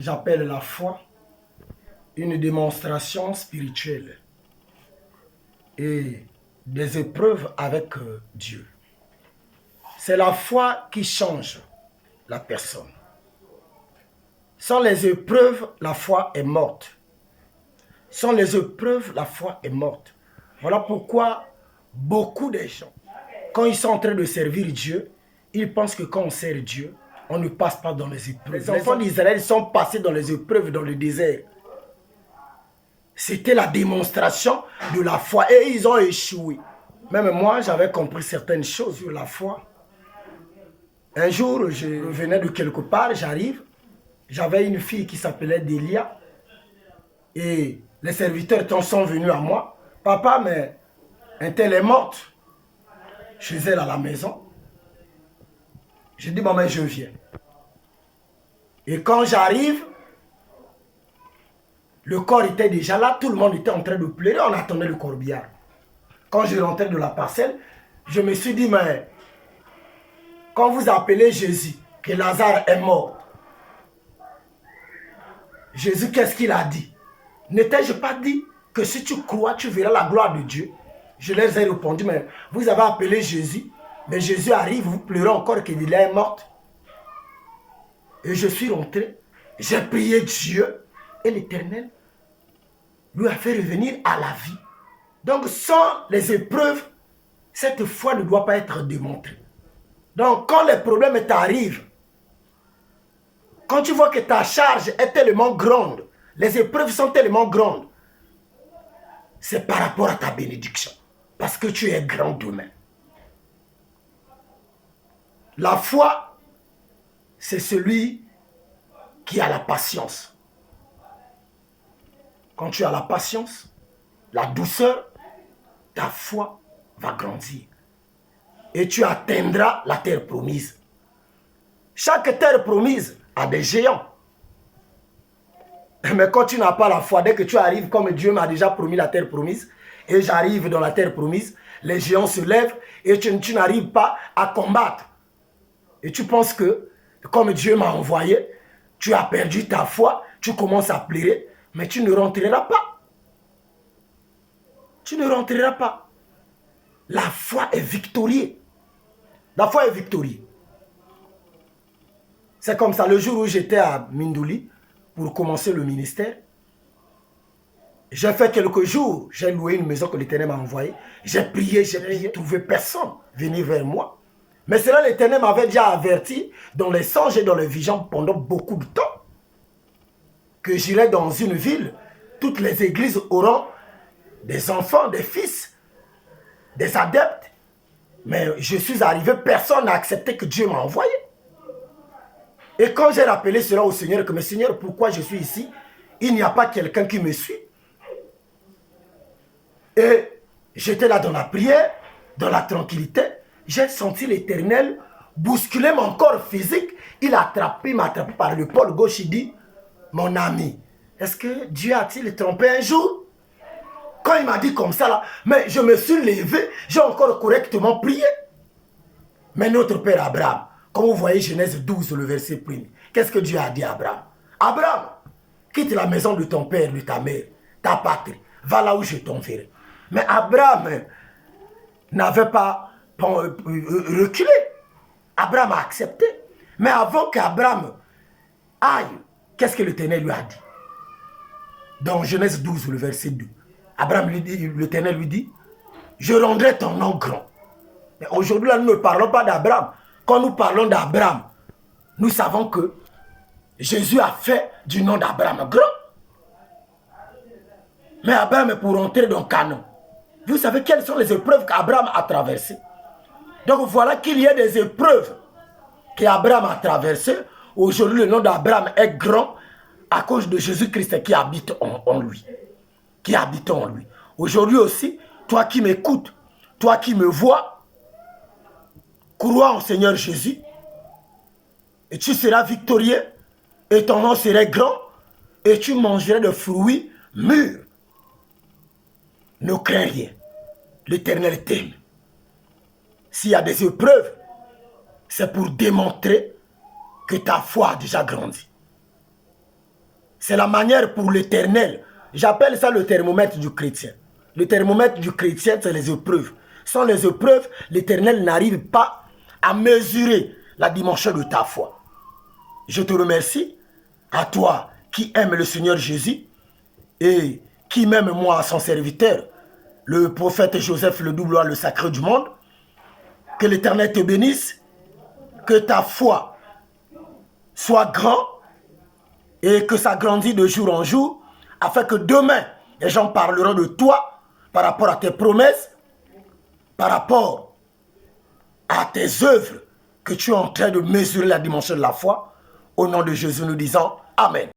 J'appelle la foi une démonstration spirituelle et des épreuves avec Dieu. C'est la foi qui change la personne. Sans les épreuves, la foi est morte. Sans les épreuves, la foi est morte. Voilà pourquoi beaucoup de gens, quand ils sont en train de servir Dieu, ils pensent que quand on sert Dieu, on ne passe pas dans les épreuves. Les enfants d'Israël sont passés dans les épreuves dans le désert. C'était la démonstration de la foi et ils ont échoué. Même moi, j'avais compris certaines choses sur la foi. Un jour, je venais de quelque part, j'arrive, j'avais une fille qui s'appelait Delia et les serviteurs sont venus à moi. Papa, mais un tel est morte chez elle à la maison. J'ai dit, maman, je viens. Et quand j'arrive, le corps était déjà là, tout le monde était en train de pleurer, on attendait le corbillard. Quand je rentrais de la parcelle, je me suis dit, mais quand vous appelez Jésus, que Lazare est mort, Jésus, qu'est-ce qu'il a dit? N'étais-je pas dit que si tu crois, tu verras la gloire de Dieu? Je leur ai répondu, mais vous avez appelé Jésus, mais Jésus arrive, vous pleurez encore qu'il est mort. Et je suis rentré, j'ai prié Dieu, et l'Éternel lui a fait revenir à la vie. Donc sans les épreuves, cette foi ne doit pas être démontrée. Donc quand les problèmes t'arrivent, quand tu vois que ta charge est tellement grande, les épreuves sont tellement grandes, c'est par rapport à ta bénédiction. Parce que tu es grand demain. La foi, c'est celui qui a la patience. Quand tu as la patience, la douceur, ta foi va grandir. Et tu atteindras la terre promise. Chaque terre promise a des géants. Mais quand tu n'as pas la foi, dès que tu arrives comme Dieu m'a déjà promis la terre promise, et j'arrive dans la terre promise, les géants se lèvent et tu n'arrives pas à combattre. Et tu penses que, comme Dieu m'a envoyé, tu as perdu ta foi, tu commences à pleurer, mais tu ne rentreras pas. Tu ne rentreras pas. La foi est victorieuse. La foi est victorieuse. C'est comme ça, le jour où j'étais à Mindouli, pour commencer le ministère, j'ai fait quelques jours, j'ai loué une maison que l'Éternel m'a envoyée, j'ai prié, trouvé personne venir vers moi. Mais cela, l'Éternel m'avait déjà averti dans les songes et dans les visions pendant beaucoup de temps, que j'irai dans une ville, toutes les églises auront des enfants, des fils, des adeptes. Mais je suis arrivé, personne n'a accepté que Dieu m'a envoyé. Et quand j'ai rappelé cela au Seigneur, que mais Seigneur, pourquoi je suis ici? Il n'y a pas quelqu'un qui me suit. Et j'étais là dans la prière, dans la tranquillité. J'ai senti l'Éternel bousculer mon corps physique. Il m'a attrapé par l'épaule gauche. Il dit, mon ami, est-ce que Dieu a-t-il trompé un jour? Quand il m'a dit comme ça, là, mais je me suis levé, j'ai encore correctement prié. Mais notre père Abraham, comme vous voyez Genèse 12, le verset 1er, qu'est-ce que Dieu a dit à Abraham? Abraham, quitte la maison de ton père, de ta mère, ta patrie, va là où je t'enverrai. Mais Abraham n'avait pas reculé. Abraham a accepté. Mais avant qu'Abraham aille, qu'est-ce que l'Éternel lui a dit? Dans Genèse 12, le verset 2, Abraham lui dit, l'Éternel lui dit, je rendrai ton nom grand. Mais aujourd'hui, là, nous ne parlons pas d'Abraham. Quand nous parlons d'Abraham, nous savons que Jésus a fait du nom d'Abraham grand. Mais Abraham est pour entrer dans Canaan. Vous savez quelles sont les épreuves qu'Abraham a traversées. Donc voilà qu'il y a des épreuves qu'Abraham a traversées. Aujourd'hui, le nom d'Abraham est grand à cause de Jésus-Christ qui habite en lui. Qui habite en lui. Aujourd'hui aussi, toi qui m'écoutes, toi qui me vois, crois en Seigneur Jésus et tu seras victorieux et ton nom sera grand et tu mangeras de fruits mûrs. Ne crains rien. L'Éternel t'aime. S'il y a des épreuves, c'est pour démontrer que ta foi a déjà grandi. C'est la manière pour l'Éternel. J'appelle ça le thermomètre du chrétien. Le thermomètre du chrétien, c'est les épreuves. Sans les épreuves, l'Éternel n'arrive pas à mesurer la dimension de ta foi. Je te remercie, à toi qui aime le Seigneur Jésus et qui m'aime moi, son serviteur, le prophète Joseph, le double A, le sacré du monde. Que l'Éternel te bénisse, que ta foi soit grande et que ça grandit de jour en jour, afin que demain, les gens parleront de toi par rapport à tes promesses, par rapport à tes œuvres, que tu es en train de mesurer la dimension de la foi. Au nom de Jésus, nous disons Amen.